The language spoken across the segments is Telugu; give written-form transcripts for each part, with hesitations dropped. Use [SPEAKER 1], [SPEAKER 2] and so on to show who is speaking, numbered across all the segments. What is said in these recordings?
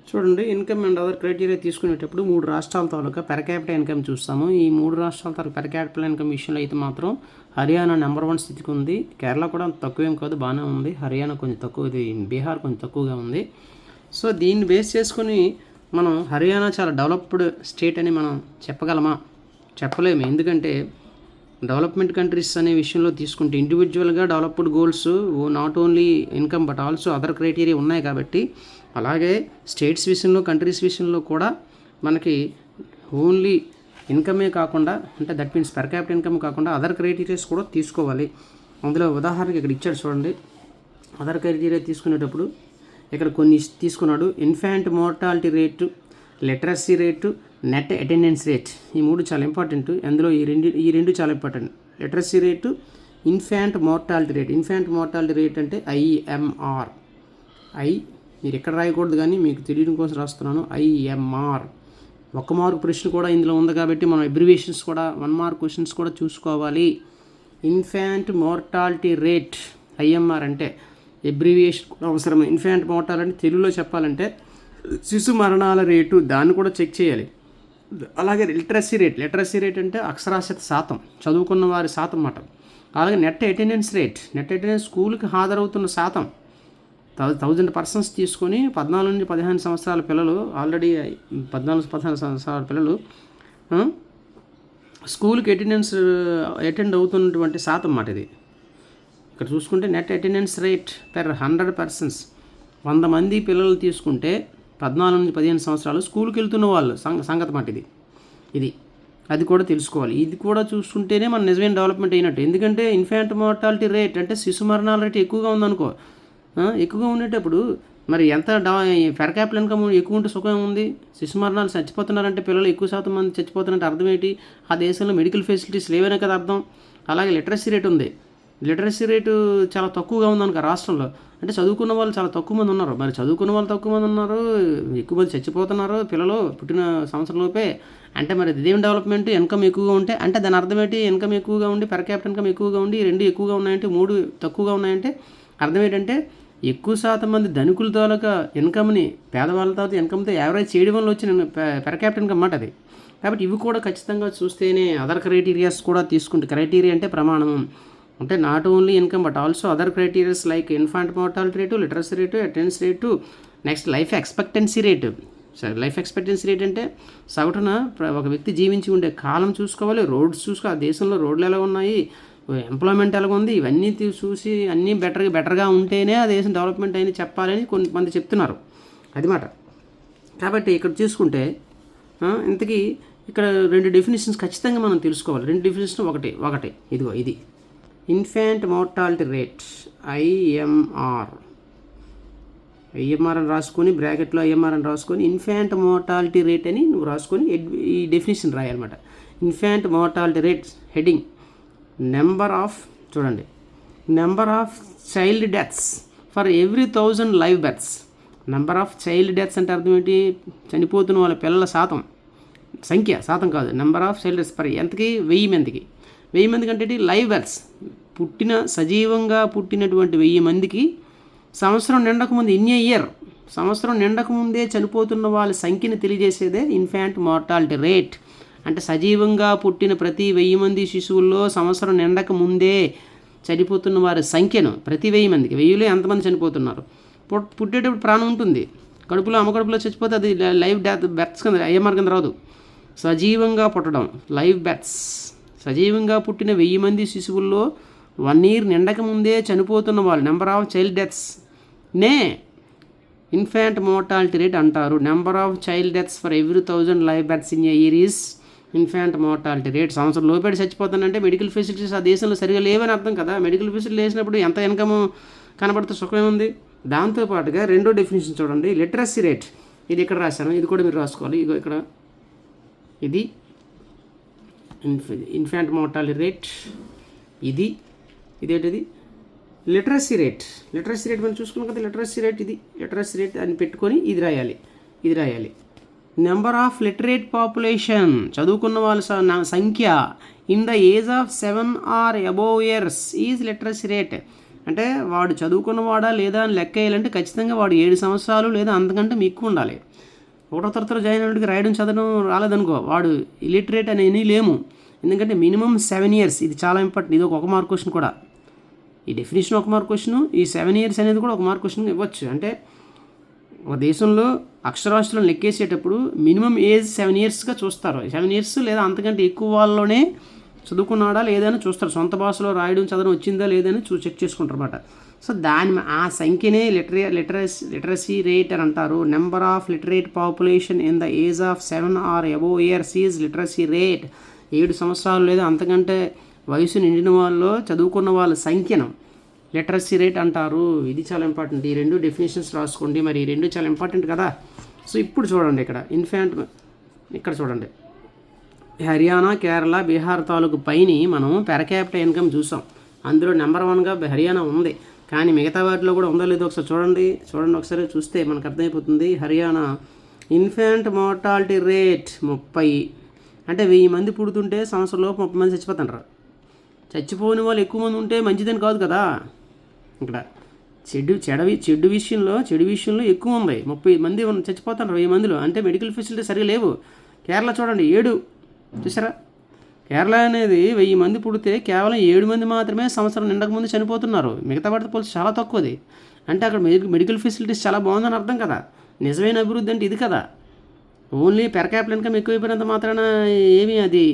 [SPEAKER 1] చూడండి, ఇన్కమ్ అండ్ అదర్ క్రైటీరియా తీసుకునేటప్పుడు 3 రాష్ట్రాల తాలూకా పెర్ క్యాపిటల్ ఇన్కమ్ చూస్తాము. ఈ 3 రాష్ట్రాల తాలూకా పెర్ క్యాపిటల్ ఇన్కమ్ విషయంలో అయితే మాత్రం హర్యానా నెంబర్ 1 స్థితికి ఉంది. కేరళ కూడా అంత తక్కువేం కాదు, బాగానే ఉంది. హర్యానా కొంచెం తక్కువ, ఇది బీహార్ కొంచెం తక్కువగా ఉంది. సో దీన్ని బేస్ చేసుకొని మనం హర్యానా చాలా డెవలప్డ్ స్టేట్ అని మనం చెప్పగలమా? చెప్పలేము. ఎందుకంటే డెవలప్మెంట్ కంట్రీస్ అనే విషయంలో తీసుకుంటే ఇండివిజువల్గా developed goals not only income but also other criteria ఉన్నాయి కాబట్టి, అలాగే స్టేట్స్ విషయంలో కంట్రీస్ విషయంలో కూడా మనకి ఓన్లీ ఇన్కమే కాకుండా, అంటే that means per capital income కాకుండా అదర్ క్రైటీరియాస్ కూడా తీసుకోవాలి. అందులో ఉదాహరణకి ఇక్కడ ఇచ్చాడు చూడండి. అదర్ క్రైటీరియా తీసుకునేటప్పుడు ఇక్కడ కొన్ని తీసుకున్నాడు. Infant mortality rate, literacy rate, net attendance rate. ఈ 3 చాలా ఇంపార్టెంట్. అందులో ఈ రెండు చాలా important. Literacy rate, infant mortality rate. Infant mortality rate అంటే IMR. మీరు ఎక్కడ రాయకూడదు కానీ మీకు తెలియడం కోసం రాస్తున్నాను. IMR. 1 మార్క్ ప్రశ్న కూడా ఇందులో ఉంది కాబట్టి మనం అబ్రివేషన్స్ కూడా 1 మార్క్ క్వశ్చన్స్ కూడా చూసుకోవాలి. ఇన్ఫాంట్ మోర్టాలిటీ రేట్ IMR అంటే అబ్రివేషన్ కూడా అవసరం. ఇన్ఫాంట్ మోర్టాలిటీ తెలుగులో చెప్పాలంటే శిశు మరణాల రేటు, దాన్ని కూడా చెక్ చేయాలి. అలాగే లిటరసీ రేట్ అంటే అక్షరాస్యత శాతం, చదువుకున్న వారి శాతం అన్నమాట. అలాగే నెట్ అటెండెన్స్ రేట్, స్కూల్కి హాజరవుతున్న శాతం. 1000 పర్సన్స్ తీసుకొని 14 నుంచి 15 సంవత్సరాల పిల్లలు, ఆల్రెడీ 14-15 సంవత్సరాల పిల్లలు స్కూల్కి అటెండ్ అవుతున్నటువంటి శాతం అన్నమాట ఇది. ఇక్కడ చూసుకుంటే net attendance rate per 100 persons. 100 మంది పిల్లలు తీసుకుంటే 14 నుంచి 15 సంవత్సరాలు స్కూల్కి వెళ్తున్న వాళ్ళు సంగతి మాట ఇది అది కూడా తెలుసుకోవాలి. ఇది కూడా చూసుకుంటేనే మన నిజమైన డెవలప్మెంట్ అయినట్టు. ఎందుకంటే ఇన్ఫాంట్ మోర్టాలిటీ రేట్ అంటే శిశు మరణాల రేటు ఎక్కువగా ఉందనుకో, ఎక్కువగా ఉండేటప్పుడు మరి ఎంత పెర్ క్యాపిటల్ ఇన్కమ్ ఎక్కువ ఉంటే సుఖం ఉంది. శిశు మరణాలు చచ్చిపోతున్నారంటే, పిల్లలు ఎక్కువ శాతం మంది చచ్చిపోతున్నారంటే అర్థం ఏంటి? ఆ దేశంలో మెడికల్ ఫెసిలిటీస్ లేవనే కదా అర్థం. అలాగే లిటరసీ రేట్ ఉంది. లిటరసీ రేటు చాలా తక్కువగా ఉందనుకో రాష్ట్రంలో, అంటే చదువుకున్న వాళ్ళు చాలా తక్కువ మంది ఉన్నారు. మరి చదువుకున్న వాళ్ళు తక్కువ మంది ఉన్నారు, ఎక్కువ మంది చచ్చిపోతున్నారు పిల్లలు పుట్టిన సంవత్సరంలోపే. అంటే మరి ఇదేం డెవలప్మెంట్? ఇన్కమ్ ఎక్కువగా ఉంటే అంటే దాని అర్థం ఏంటి? ఇన్కమ్ ఎక్కువగా ఉండి పెర్ క్యాపిటల్ ఇన్కమ్ ఎక్కువగా ఉండి 2 ఎక్కువగా ఉన్నాయంటే 3 తక్కువగా ఉన్నాయంటే అర్థం ఏంటంటే ఎక్కువ శాతం మంది ధనికుల తాలూకా ఇన్కమ్ని పేదవాళ్ళ తర్వాత ఇన్కమ్తో యావరేజ్ చేయడం వల్ల వచ్చిన పెర్ క్యాపిటల్ ఇన్కమ్ అన్నమాట అది. కాబట్టి ఇవి కూడా ఖచ్చితంగా చూస్తేనే అదర్ క్రైటీరియాస్ కూడా తీసుకుంటే, క్రైటీరియా అంటే ప్రమాణం అంటే not only income but also other criterias like infant mortality rate, literacy rate, attendance rate, next life expectancy rate. Life expectancy rate అంటే సగటున ఒక వ్యక్తి జీవించి ఉండే కాలం చూసుకోవాలి. రోడ్స్ చూసుకో, ఆ దేశంలో రోడ్లు ఎలా ఉన్నాయి, ఎంప్లాయ్మెంట్ ఎలా ఉంది, ఇవన్నీ చూసి అన్నీ బెటర్గా ఉంటేనే ఆ దేశం డెవలప్మెంట్ అయినా చెప్పాలని కొంతమంది చెప్తున్నారు. అది మాట. కాబట్టి ఇక్కడ చూసుకుంటే ఇంతకీ ఇక్కడ 2 డెఫినేషన్స్ ఖచ్చితంగా మనం తెలుసుకోవాలి. 2 డెఫినేషన్ ఒకటి ఇదిగో ఇది ఇన్ఫాంట్ మోర్టాలిటీ రేట్ IMR అని రాసుకొని, బ్రాకెట్లో IMR అని రాసుకొని ఇన్ఫాంట్ మోర్టాలిటీ రేట్ అని నువ్వు రాసుకొని ఈ డెఫినేషన్ రాయాలన్నమాట. Infant mortality rate heading number of child deaths for every 1000 live births. Number of child deaths అంటే అర్థం ఏంటి? చనిపోతున్న వాళ్ళ పిల్లల శాతం కాదు. Number of child deaths for ఎంతకి? 1000 మందికి. 1000 మందికి అంటే లైవ్ బెర్త్స్, సజీవంగా పుట్టినటువంటి 1000 మందికి సంవత్సరం నిండకముందు, సంవత్సరం నిండకముందే చనిపోతున్న వాళ్ళ సంఖ్యని తెలియజేసేదే ఇన్ఫాంట్ మోర్టాలిటీ రేట్. అంటే సజీవంగా పుట్టిన ప్రతి 1000 మంది శిశువుల్లో సంవత్సరం నిండక ముందే చనిపోతున్న వారి సంఖ్యను, ప్రతి 1000 మందికి, 1000లో ఎంతమంది చనిపోతున్నారు, పుట్టేటప్పుడు ప్రాణం ఉంటుంది, అమ్మకడుపులో చచ్చిపోతే అది లైవ్ బెర్త్స్ కింద IMR కింద రాదు. సజీవంగా పుట్టడం లైవ్ బెర్త్స్. సజీవంగా పుట్టిన 1000 మంది శిశువుల్లో 1 year నిండక ముందే చనిపోతున్న వాళ్ళు నెంబర్ ఆఫ్ చైల్డ్ డెత్స్ నే ఇన్ఫాంట్ మోర్టాలిటీ రేట్ అంటారు. Number of child deaths for every 1000 live berths in a year is infant mortality rate. సంవత్సరం లోపేటి చచ్చిపోతానంటే మెడికల్ ఫెసిలిటీస్ ఆ దేశంలో సరిగా లేవని అర్థం కదా. మెడికల్ ఫెసిలిటీ వేసినప్పుడు ఎంత ఇన్కమ్ కనబడితే సుఖమే ఉంది. దాంతోపాటుగా 2వ డెఫినేషన్ చూడండి, లిటరసీ రేట్. ఇది ఇక్కడ రాశాను, ఇది కూడా మీరు రాసుకోవాలి. ఇగో ఇక్కడ ఇది ఇన్ఫాంట్ మోర్టాలిటీ రేట్, ఇదేంటిది లిటరసీ రేట్ మనం చూసుకున్నాం కదా. లిటరసీ రేట్ అని పెట్టుకొని ఇది రాయాలి. నెంబర్ ఆఫ్ లిటరేట్ పాపులేషన్, చదువుకున్న వాళ్ళ సంఖ్య in the age of 7 or above years is literacy rate. అంటే వాడు చదువుకున్నవాడా లేదా అని లెక్క వేయాలంటే ఖచ్చితంగా వాడు 7 సంవత్సరాలు లేదా అంతకంటే ఎక్కువ ఉండాలి. ఒకటో తరగతిలో జాయిన్ అయినట్టుగా రాయడం చదవడం రాలేదనుకో, వాడు ఇలిటరేట్ అని లేము. ఎందుకంటే మినిమం 7 years, ఇది చాలా ఇంపార్టెంట్. ఇది ఒక మార్క్ క్వశ్చన్ కూడా. ఈ డెఫినేషన్ ఒక మార్క్ క్వశ్చన్, ఈ 7 years అనేది కూడా ఒక మార్క్ క్వశ్చన్ ఇవ్వచ్చు. అంటే ఒక దేశంలో అక్షరాస్యులను లెక్కేసేటప్పుడు మినిమం ఏజ్ 7 yearsగా చూస్తారు. 7 years లేదా అంతకంటే ఎక్కువ వాళ్ళలోనే చదువుకున్నాడా లేదా అని చూస్తారు. సొంత భాషలో రాయడం చదవడం వచ్చిందా లేదా అని చెక్ చేసుకుంటారు అన్నమాట. సో ఆ సంఖ్యనే లిటరసీ రేట్ అని అంటారు. Number of literate population in the age of 7 or above years is literacy rate. 7 సంవత్సరాలు లేదా అంతకంటే వయసు నిండిన వాళ్ళలో చదువుకున్న వాళ్ళ సంఖ్యను లిటరసీ రేట్ అంటారు. ఇది చాలా ఇంపార్టెంట్. ఈ 2 డెఫినేషన్స్ రాసుకోండి. మరి ఈ 2 చాలా ఇంపార్టెంట్ కదా. సో ఇప్పుడు చూడండి, ఇక్కడ చూడండి, హర్యానా, కేరళ, బీహార్ తాలూకు పైన మనం పెర్ క్యాపిటల్ ఇన్కమ్ చూసాం. అందులో నెంబర్ 1గా హర్యానా ఉంది. కానీ మిగతా వాటిలో కూడా ఉందో లేదో ఒకసారి చూడండి. ఒకసారి చూస్తే మనకు అర్థమైపోతుంది. Haryana infant mortality rate 30. అంటే 1000 మంది పుడుతుంటే సంవత్సరంలోపు 30 మంది చచ్చిపోతుంటారు. చచ్చిపోని వాళ్ళు ఎక్కువ మంది ఉంటే మంచిదని కాదు కదా. ఇక్కడ చెడు విషయంలో ఎక్కువ ఉంది. 30 మంది చచ్చిపోతున్నారు 1000 మందిలో. అంటే మెడికల్ ఫెసిలిటీ సరిగా లేవు. కేరళ చూడండి 7. చూసారా, కేరళ అనేది 1000 మంది పుడితే కేవలం 7 మంది మాత్రమే సంవత్సరం నిండక ముందు చనిపోతున్నారు. మిగతా వాటితో పోల్చి చాలా తక్కువది. అంటే అక్కడ మెడికల్ ఫెసిలిటీస్ చాలా బాగుందని అర్థం కదా. నిజమైన అభివృద్ధి అంటే ఇది కదా. ఓన్లీ పెర్ క్యాపిటల్ ఇన్కమ్ ఎక్కువైపోయినంత మాత్రాన ఏమీ అది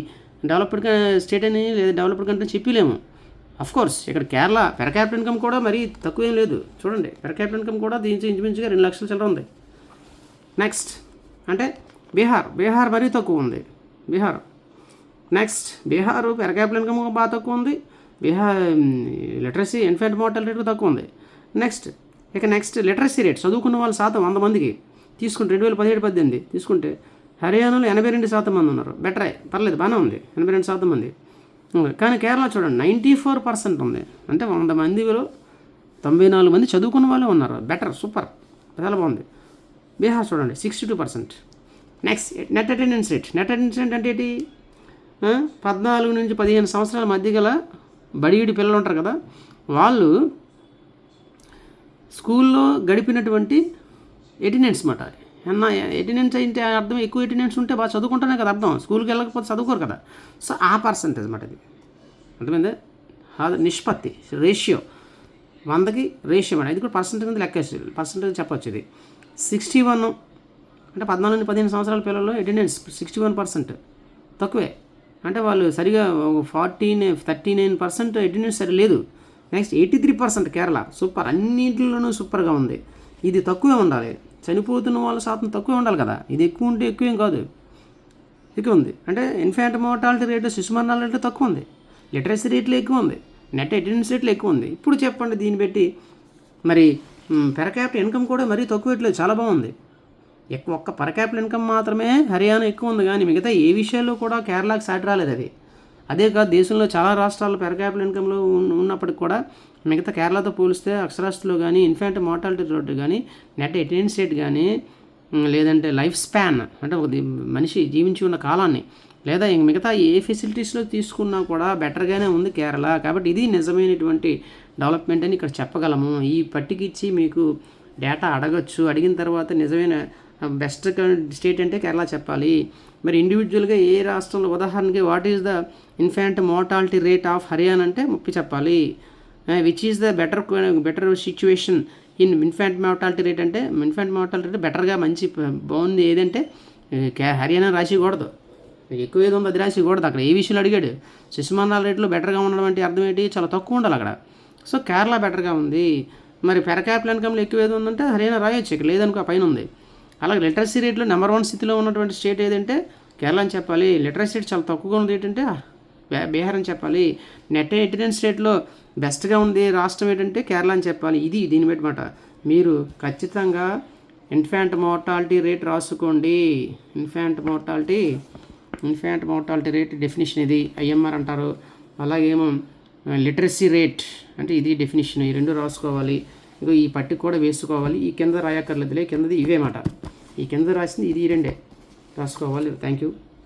[SPEAKER 1] డెవలప్డ్ స్టేట్ అని లేదా డెవలప్డ్ కంట్రీ చెప్పలేము. అఫ్కోర్స్ ఇక్కడ కేరళ పెర్ క్యాపిటల్ ఇన్కమ్ కూడా మరీ తక్కువేం లేదు. చూడండి, పెర్ క్యాపిటల్ ఇన్కమ్ కూడా దీనికి ఇంచుమించుగా 2 లక్షల చిల్లర ఉంది. నెక్స్ట్ అంటే బీహార్ మరీ తక్కువ ఉంది. Next Bihar per capital income బాగా తక్కువ ఉంది. లిటరసీ ఇన్ఫాంట్ మోర్టాలిటీ రేట్ తక్కువ ఉంది. నెక్స్ట్ లిటరసీ రేట్, చదువుకున్న వాళ్ళ శాతం 100 మందికి తీసుకుంటే 2017-18 తీసుకుంటే హర్యానాలో 82% మంది ఉన్నారు. బెటరే, పర్లేదు, బాగానే ఉంది, 82% మంది. కానీ కేరళ చూడండి 94% ఉంది. అంటే 100 మందిలో 94 మంది చదువుకున్న వాళ్ళే ఉన్నారు. బెటర్, సూపర్, చాలా బాగుంది. బీహార్ చూడండి 62%. నెక్స్ట్ నెట్ అటెండెన్స్ రేట్ అంటే ఏంటి? 14 నుంచి 15 సంవత్సరాల మధ్య గల బడిగిడి పిల్లలు ఉంటారు కదా, వాళ్ళు స్కూల్లో గడిపినటువంటి అటెండెన్స్ మాట. అటెండెన్స్ అంటే అర్థం ఎక్కువ అటెండెన్స్ ఉంటే బాగా చదువుకుంటానే కదా అర్థం. స్కూల్కి వెళ్ళకపోతే చదువుకోరు కదా. సో ఆ పర్సంటేజ్ మాట ఇది. అర్థమైందా? నిష్పత్తి, రేషియో, 100కి రేషియో మాట. ఇది కూడా పర్సంటేజ్ కింద పర్సంటేజ్ చెప్పొచ్చు. ఇది 61 అంటే 14 నుంచి 15 సంవత్సరాల పిల్లల్లో అటెండెన్స్ 61% తక్కువే. అంటే వాళ్ళు సరిగా 39% అటెండెన్స్ సరి లేదు. నెక్స్ట్ 83% కేరళ, సూపర్, అన్నింటిలోనూ సూపర్గా ఉంది. ఇది తక్కువే ఉండాలి. చనిపోతున్న వాళ్ళ శాతం తక్కువే ఉండాలి కదా. ఇది ఎక్కువ ఉంటే ఎక్కువేం కాదు, ఎక్కువ ఉంది. అంటే ఇన్ఫాంట్ మోర్టాలిటీ రేటు, శిశు మరణాల రేటు తక్కువ ఉంది. లిటరసీ రేట్లు ఎక్కువ ఉంది. నెట్ అటెండెన్స్ రేట్లు ఎక్కువ ఉంది. ఇప్పుడు చెప్పండి, దీన్ని బట్టి మరి పెర్ క్యాపిటల్ ఇన్కమ్ కూడా మరీ తక్కువ ఇట్లేదు, చాలా బాగుంది. ఒక్క పర్ క్యాపిటల్ ఇన్కమ్ మాత్రమే హర్యానా ఎక్కువ ఉంది. కానీ మిగతా ఏ విషయాల్లో కూడా కేరళకి సాటి రాలేదు అది. అదే కాదు, దేశంలో చాలా రాష్ట్రాలు పెర్ క్యాపిటల్ ఇన్కంలో ఉన్నప్పటికి కూడా మిగతా కేరళతో పోలిస్తే అక్షరాస్యతలో కానీ, ఇన్ఫాంట్ మోర్టాలిటీ రేట్ కానీ, నెట్ అటెండెన్స్ రేట్ కానీ, లేదంటే లైఫ్ స్పాన్ అంటే ఒక మనిషి జీవించి ఉన్న కాలాన్ని, లేదా మిగతా ఏ ఫెసిలిటీస్లో తీసుకున్నా కూడా బెటర్గానే ఉంది కేరళ. కాబట్టి ఇది నిజమైనటువంటి డెవలప్మెంట్ అని ఇక్కడ చెప్పగలము. ఈ పట్టికిచ్చి మీకు డేటా అడగచ్చు. అడిగిన తర్వాత నిజమైన బెస్ట్ స్టేట్ అంటే కేరళ చెప్పాలి. మరి ఇండివిజువల్గా ఏ రాష్ట్రంలో, ఉదాహరణకి what is the infant mortality rate of Haryana అంటే 30 చెప్పాలి. Which is the better situation in infant mortality rate అంటే ఇన్ఫాంట్ మోర్టాలిటీ రేట్ బెటర్గా మంచి బాగుంది ఏదంటే హర్యానా రాసికూడదు. ఎక్కువ ఏదో ఉంది అది రాసికూడదు. అక్కడ ఏ విషయాలు అడిగాడు? శిశుమరణాల రేట్లో బెటర్గా ఉండడం అంటే అర్థం ఏంటి? చాలా తక్కువ ఉండాలి అక్కడ. సో కేరళ బెటర్గా ఉంది. మరి పెర్ క్యాపిటల్ ఇన్కమ్లో ఎక్కువ ఏదో ఉందంటే హర్యానా రాయొచ్చు, ఇక్కడ లేదనుకో పైన ఉంది. అలాగే లిటరసీ రేట్లో నెంబర్ 1 స్థితిలో ఉన్నటువంటి స్టేట్ ఏదంటే కేరళ అని చెప్పాలి. లిటరసీ రేట్ చాలా తక్కువగా ఉంది ఏంటంటే బీహార్ అని చెప్పాలి. నెట్ అటెండెన్స్ రేట్లో బెస్ట్గా ఉంది రాష్ట్రం ఏంటంటే కేరళ అని చెప్పాలి. ఇది దీన్ని బట్టి మాట. మీరు ఖచ్చితంగా ఇన్ఫాంట్ మోర్టాలిటీ రేట్ రాసుకోండి. ఇన్ఫాంట్ మోర్టాలిటీ రేట్ డెఫినేషన్ ఇది ఐఎంఆర్ అంటారు. అలాగేమో లిటరసీ రేట్ అంటే ఇది డెఫినేషన్. ఈ 2 రాసుకోవాలి. ఇగో ఈ పట్టిక కూడా వేసుకోవాలి. ఈ కింద రాయక్కర్లేదులే, కిందది ఇవే మాట. ఈ కింద రాసింది ఇది 2 రాసుకోవాలి. Thank you.